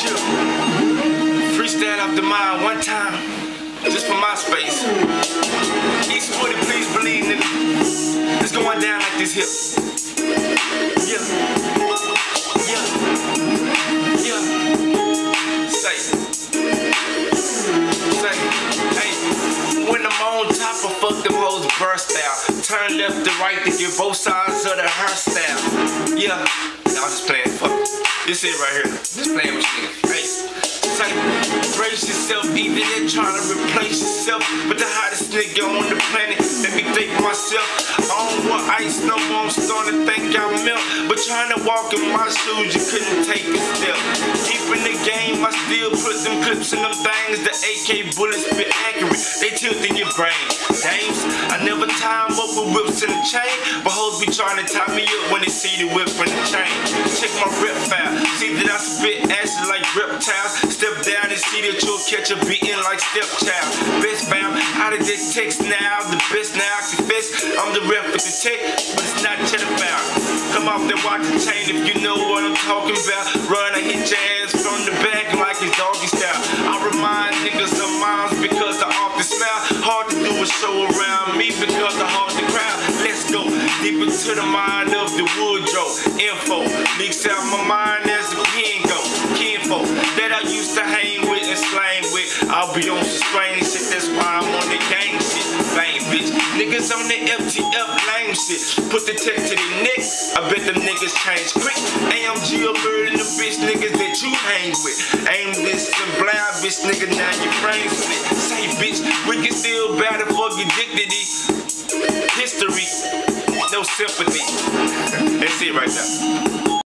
Chill. Freestyle off the mind one time, just for my space. East 40, please believe, nigga. It's going down like this here. Yeah. Yeah. Yeah. Say. Say. Hey. When I'm on top, I fuck them hoes burst out. Turn left to right to get both sides of the hairstyle. Yeah. I'm just playing. Fuck. This it right here. Just playing with you. Hey. Say, brace yourself, even in trying to replace yourself with the hottest nigga on the planet. Let me think myself. I don't want ice no more, I'm starting to think I melt. But trying to walk in my shoes, you couldn't take a step. Deep in the game, I still put them clips in them things. The AK bullets been accurate, they tilt in your brain. Dames, I never tie them up with whips in the chain, but hoes be trying to tie me up when they see the whip in the chain. Check my rep file, see that I spit acid like reptiles. Step down and see that you'll catch a beating like stepchild. Best fam, out of this text now, the best now I confess. I'm the rep with the tech, but it's not cheddar found. Come off that watch and chain if you know what I'm talking about. Run, I hit your ass from the back like it's doggy style. I remind niggas of moms because I often smile. Hard to do a show around me because I hold the crowd. Let's go deep into the mind of the wardrobe. Info leaks out my mind as the pen go. Kinfolk that I used to hang with and slang with. I'll be on some strange shit, that's why I'm on the gang shit. Bang, bitch. Niggas on the FTF lame shit. Put the tech to their neck, I bet them niggas change quick. AMG a bird and the bitch niggas that you hang with. Aimless and blind bitch nigga, now your brain split. Say bitch, we can still battle for your dignity. History, no sympathy. That's it right there.